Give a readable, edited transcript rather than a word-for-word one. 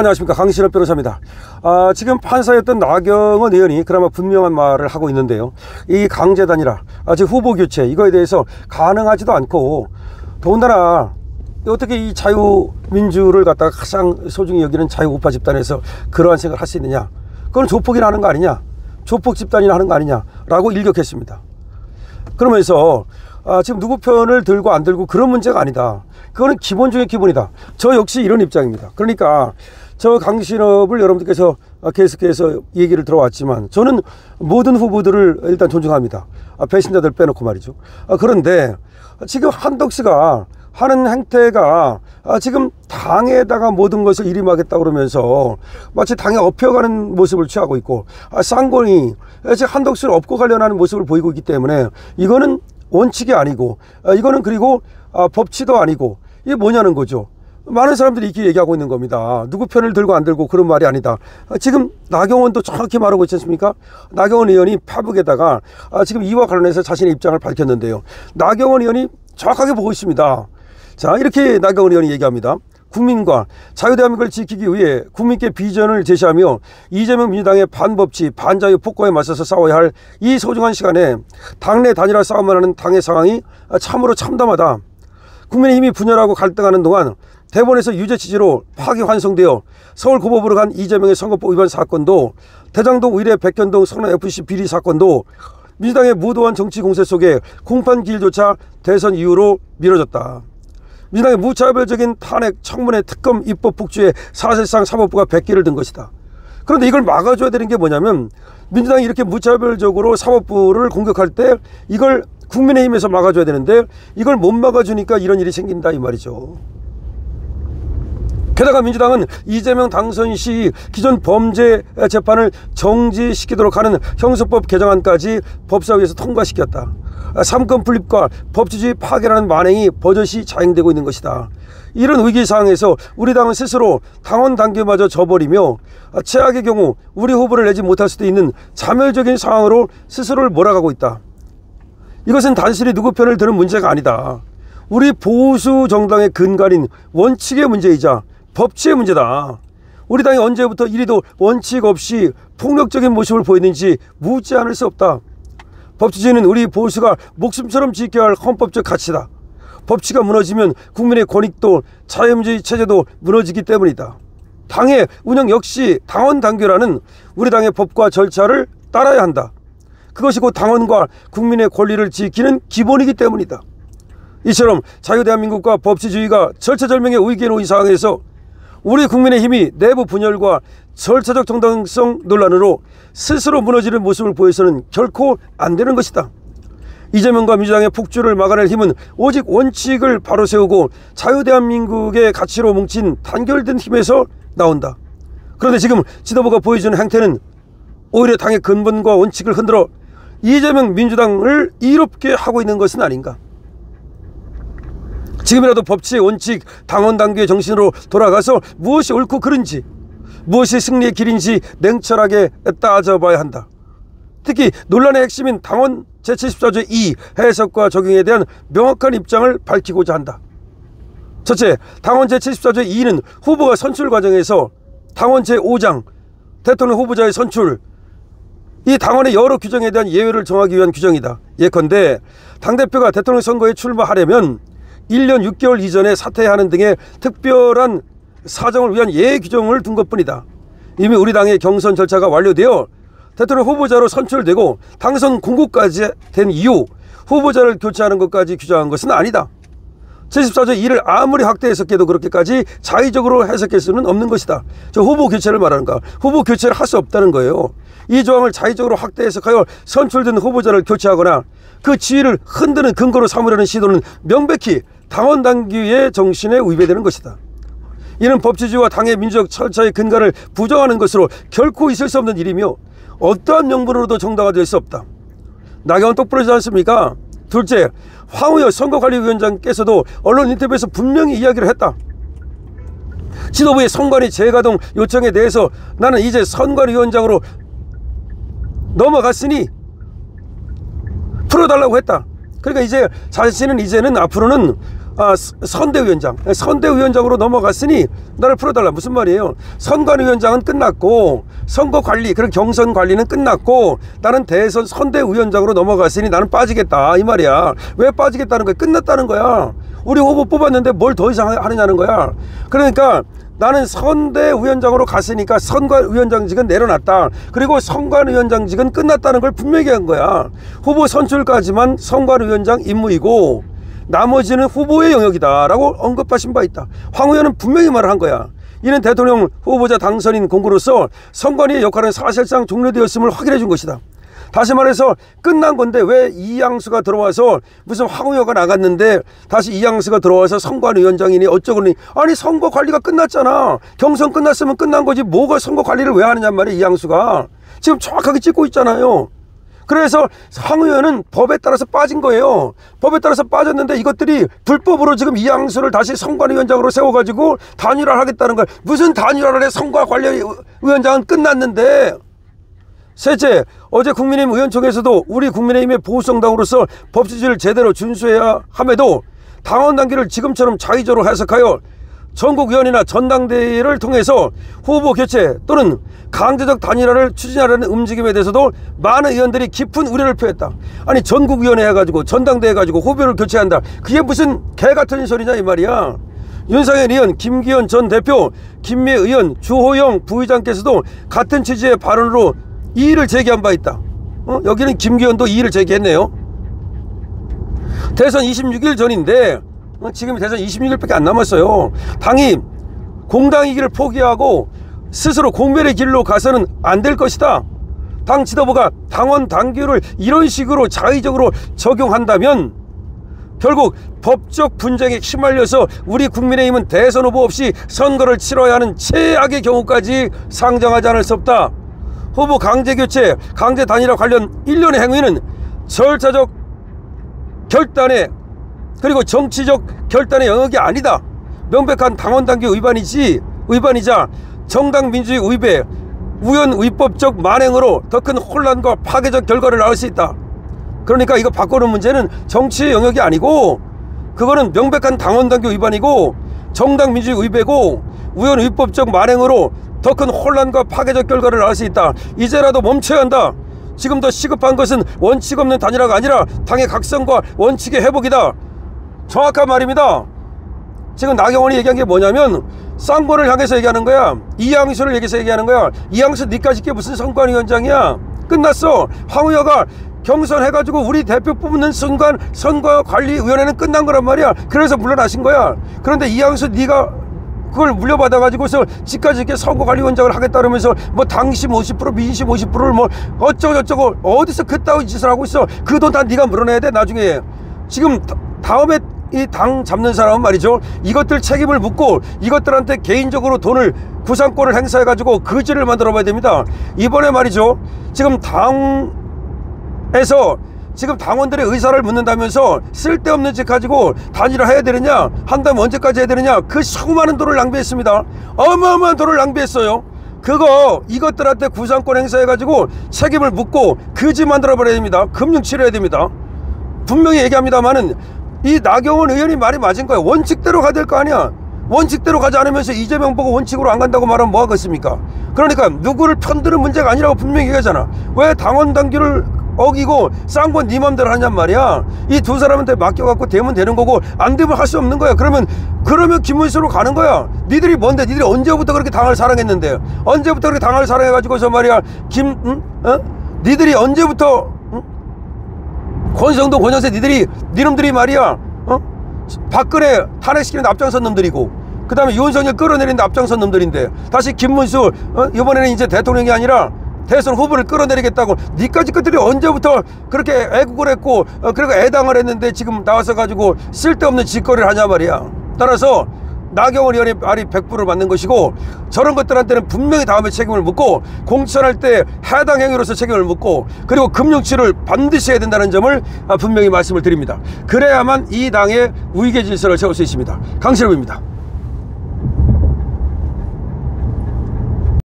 안녕하십니까, 강신업 변호사입니다. 지금 판사였던 나경원 의원이 그나마 분명한 말을 하고 있는데요. 이 강제단일화, 즉 후보 교체, 이거에 대해서 가능하지도 않고, 더군다나 어떻게 이 자유민주를 갖다가 가장 소중히 여기는 자유우파 집단에서 그러한 생각을 할 수 있느냐, 그건 조폭이나 하는 거 아니냐, 조폭 집단이나 하는 거 아니냐 라고 일격했습니다. 그러면서 지금 누구 편을 들고 안 들고 그런 문제가 아니다, 그거는 기본 중의 기본이다. 저 역시 이런 입장입니다. 그러니까 저 강신업을 여러분들께서 계속해서 얘기를 들어왔지만, 저는 모든 후보들을 일단 존중합니다. 배신자들 빼놓고 말이죠. 그런데 지금 한덕수가 하는 행태가 지금 당에다가 모든 것을 일임하겠다고 그러면서 마치 당에 업혀가는 모습을 취하고 있고, 쌍권이 지금 한덕수를 업고 가려는 모습을 보이고 있기 때문에 이거는 원칙이 아니고, 이거는 그리고 법치도 아니고, 이게 뭐냐는 거죠. 많은 사람들이 이렇게 얘기하고 있는 겁니다. 누구 편을 들고 안 들고 그런 말이 아니다. 지금 나경원도 정확히 말하고 있지 않습니까? 나경원 의원이 파북에다가 지금 이와 관련해서 자신의 입장을 밝혔는데요. 나경원 의원이 정확하게 보고 있습니다. 자, 이렇게 나경원 의원이 얘기합니다. 국민과 자유대한민국을 지키기 위해 국민께 비전을 제시하며 이재명 민주당의 반법치, 반자유 폭거에 맞서서 싸워야 할 이 소중한 시간에 당내 단일화 싸움을 하는 당의 상황이 참으로 참담하다. 국민의힘이 분열하고 갈등하는 동안 대법원에서 유죄 취지로 파기환송되어 서울고법으로 간 이재명의 선거법 위반 사건도, 대장동 의뢰 백현동 성남FC 비리 사건도 민주당의 무도한 정치 공세 속에 공판 기일조차 대선 이후로 미뤄졌다. 민주당의 무차별적인 탄핵, 청문회, 특검, 입법 폭주에 사실상 사법부가 백기를 든 것이다. 그런데 이걸 막아줘야 되는 게 뭐냐면, 민주당이 이렇게 무차별적으로 사법부를 공격할 때 이걸 국민의힘에서 막아줘야 되는데 이걸 못 막아주니까 이런 일이 생긴다, 이 말이죠. 게다가 민주당은 이재명 당선 시 기존 범죄 재판을 정지시키도록 하는 형사법 개정안까지 법사위에서 통과시켰다. 삼권 분립과 법치주의 파괴라는 만행이 버젓이 자행되고 있는 것이다. 이런 위기 상황에서 우리 당은 스스로 당원 당규마저 져버리며 최악의 경우 우리 후보를 내지 못할 수도 있는 자멸적인 상황으로 스스로를 몰아가고 있다. 이것은 단순히 누구 편을 드는 문제가 아니다. 우리 보수 정당의 근간인 원칙의 문제이자 법치의 문제다. 우리 당이 언제부터 이리도 원칙 없이 폭력적인 모습을 보였는지 묻지 않을 수 없다. 법치주의는 우리 보수가 목숨처럼 지켜야 할 헌법적 가치다. 법치가 무너지면 국민의 권익도 자유민주주의 체제도 무너지기 때문이다. 당의 운영 역시 당원 당규라는 우리 당의 법과 절차를 따라야 한다. 그것이 곧 당원과 국민의 권리를 지키는 기본이기 때문이다. 이처럼 자유대한민국과 법치주의가 절체절명의 위기에 놓인 상황에서 우리 국민의힘이 내부 분열과 절차적 정당성 논란으로 스스로 무너지는 모습을 보여서는 결코 안 되는 것이다. 이재명과 민주당의 폭주를 막아낼 힘은 오직 원칙을 바로 세우고 자유대한민국의 가치로 뭉친 단결된 힘에서 나온다. 그런데 지금 지도부가 보여주는 행태는 오히려 당의 근본과 원칙을 흔들어 이재명 민주당을 이롭게 하고 있는 것은 아닌가. 지금이라도 법치의 원칙, 당원 당규의 정신으로 돌아가서 무엇이 옳고 그른지, 무엇이 승리의 길인지 냉철하게 따져봐야 한다. 특히 논란의 핵심인 당원 제74조 2 해석과 적용에 대한 명확한 입장을 밝히고자 한다. 첫째, 당원 제74조 2는 후보가 선출 과정에서 당원 제5장 대통령 후보자의 선출, 이 당원의 여러 규정에 대한 예외를 정하기 위한 규정이다. 예컨대 당대표가 대통령 선거에 출마하려면 1년 6개월 이전에 사퇴해야 하는 등의 특별한 사정을 위한 예외 규정을 둔 것뿐이다. 이미 우리 당의 경선 절차가 완료되어 대통령 후보자로 선출되고 당선 공고까지 된 이후 후보자를 교체하는 것까지 규정한 것은 아니다. 제14조 2를 아무리 확대 해석해도 그렇게까지 자의적으로 해석할 수는 없는 것이다. 저 후보 교체를 말하는가? 후보 교체를 할 수 없다는 거예요. 이 조항을 자의적으로 확대 해석하여 선출된 후보자를 교체하거나 그 지위를 흔드는 근거로 삼으려는 시도는 명백히 당원 당규의 정신에 위배되는 것이다. 이는 법치주의와 당의 민주적 절차의 근간을 부정하는 것으로 결코 있을 수 없는 일이며 어떠한 명분으로도 정당화될 수 없다. 나경원 똑부러지지 않습니까? 둘째, 황우여 선거관리위원장께서도 언론 인터뷰에서 분명히 이야기를 했다. 지도부의 선관위 재가동 요청에 대해서 나는 이제 선관위원장으로 넘어갔으니 풀어달라고 했다. 그러니까 이제 자신은 이제는 앞으로는 선대위원장으로 넘어갔으니 나를 풀어달라. 무슨 말이에요? 선관위원장은 끝났고 선거관리 그런 경선관리는 끝났고 나는 대선 선대위원장으로 넘어갔으니 나는 빠지겠다 이 말이야. 왜 빠지겠다는 거야? 끝났다는 거야. 우리 후보 뽑았는데 뭘 더 이상 하느냐는 거야. 그러니까 나는 선대위원장으로 갔으니까 선관위원장직은 내려놨다. 그리고 선관위원장직은 끝났다는 걸 분명히 한 거야. 후보 선출까지만 선관위원장 임무이고 나머지는 후보의 영역이다 라고 언급하신 바 있다. 황 의원은 분명히 말을 한 거야. 이는 대통령 후보자 당선인 공고로서 선관위의 역할은 사실상 종료되었음을 확인해 준 것이다. 다시 말해서 끝난 건데 왜 이양수가 들어와서 무슨 황 의원가 나갔는데 다시 이양수가 들어와서 선관위원장이니 어쩌고니. 아니 선거 관리가 끝났잖아. 경선 끝났으면 끝난 거지 뭐가 선거 관리를 왜 하느냐 말이야. 이양수가 지금 정확하게 찍고 있잖아요. 그래서 황 의원은 법에 따라서 빠진 거예요. 법에 따라서 빠졌는데 이것들이 불법으로 지금 이양수를 다시 선관위원장으로 세워가지고 단일화를 하겠다는 거야. 무슨 단일화를 해. 선관관리위원장은 끝났는데. 셋째, 어제 국민의힘 의원총회에서도 우리 국민의힘의 보수정당으로서 법치주의를 제대로 준수해야 함에도 당원 단계를 지금처럼 자의적으로 해석하여 전국위원회나 전당대회를 통해서 후보 교체 또는 강제적 단일화를 추진하려는 움직임에 대해서도 많은 의원들이 깊은 우려를 표했다. 아니 전국위원회 해가지고 전당대회 해가지고 후보를 교체한다. 그게 무슨 개같은 소리냐 이 말이야. 윤상현 의원, 김기현 전 대표, 김미애 의원, 주호영 부의장께서도 같은 취지의 발언으로 이의를 제기한 바 있다. 여기는 김기현도 이의를 제기했네요. 대선 26일 전인데 지금 대선 26일밖에 안 남았어요. 당이 공당이기를 포기하고 스스로 공멸의 길로 가서는 안 될 것이다. 당 지도부가 당원 당규를 이런 식으로 자의적으로 적용한다면 결국 법적 분쟁에 휘말려서 우리 국민의힘은 대선 후보 없이 선거를 치러야 하는 최악의 경우까지 상정하지 않을 수 없다. 후보 강제교체, 강제 단일화 관련 일련의 행위는 절차적 결단의 그리고 정치적 결단의 영역이 아니다. 명백한 당원당규 위반이자 정당 민주주의 위배, 우연위법적 만행으로 더 큰 혼란과 파괴적 결과를 낳을 수 있다. 그러니까 이거 바꾸는 문제는 정치의 영역이 아니고 그거는 명백한 당원당규 위반이고 정당 민주주의 위배고 우연위법적 만행으로 더 큰 혼란과 파괴적 결과를 낳을 수 있다. 이제라도 멈춰야 한다. 지금 더 시급한 것은 원칙 없는 단일화가 아니라 당의 각성과 원칙의 회복이다. 정확한 말입니다. 지금 나경원이 얘기한 게 뭐냐면 쌍권을 향해서 얘기하는 거야. 이양수를 얘기해서 얘기하는 거야. 이양수 니까짓 게 무슨 선관위원장이야. 끝났어. 황 의원가 경선해가지고 우리 대표 뽑는 순간 선거관리위원회는 끝난 거란 말이야. 그래서 물러나신 거야. 그런데 이양수 니가 그걸 물려받아가지고서 지까지 이렇게 선거관리위원장을 하겠다 그러면서 뭐 당심 50% 민심 50%를 뭐 어쩌고저쩌고 어디서 그따위 짓을 하고 있어. 그 돈 다 네가 물어내야 돼 나중에. 지금 다음에 이 당 잡는 사람은 말이죠, 이것들 책임을 묻고 이것들한테 개인적으로 돈을 구상권을 행사해가지고 거지를 만들어 봐야 됩니다. 이번에 말이죠, 지금 당에서 지금 당원들의 의사를 묻는다면서 쓸데없는 짓 가지고 단일화 해야 되느냐, 한다면 언제까지 해야 되느냐, 그 수많은 돈을 낭비했습니다. 어마어마한 돈을 낭비했어요. 그거 이것들한테 구상권 행사해가지고 책임을 묻고 거지 만들어 버려야 됩니다. 금융 치료해야 됩니다. 분명히 얘기합니다만은 이 나경원 의원이 말이 맞은 거예요. 원칙대로 가야 될 거 아니야. 원칙대로 가지 않으면서 이재명 보고 원칙으로 안 간다고 말하면 뭐 하겠습니까? 그러니까 누구를 편드는 문제가 아니라고 분명히 얘기하잖아. 왜 당원 당규를 어기고 쌍권 네 맘대로 하냔 말이야. 이 두 사람한테 맡겨갖고 되면 되는 거고 안 되면 할 수 없는 거야. 그러면 김문수로 가는 거야. 니들이 뭔데? 니들이 언제부터 그렇게 당을 사랑했는데? 언제부터 그렇게 당을 사랑해가지고서 말이야 니들이 언제부터 권성동, 권영세 니놈들이 말이야, 박근혜 탄핵시키는 앞장선 놈들이고, 그 다음에 윤석열 끌어내리는 앞장선 놈들인데, 다시 김문수, 이번에는 이제 대통령이 아니라 대선 후보를 끌어내리겠다고, 니까지 것들이 언제부터 그렇게 애국을 했고, 그리고 애당을 했는데 지금 나와서 가지고 쓸데없는 짓거리를 하냐 말이야. 따라서 나경원 의원의 말이 100% 맞는 것이고, 저런 것들한테는 분명히 다음에 책임을 묻고, 공천할 때 해당 행위로서 책임을 묻고, 그리고 금융치를 반드시 해야 된다는 점을 분명히 말씀을 드립니다. 그래야만 이 당의 위계 질서를 세울 수 있습니다. 강신업입니다.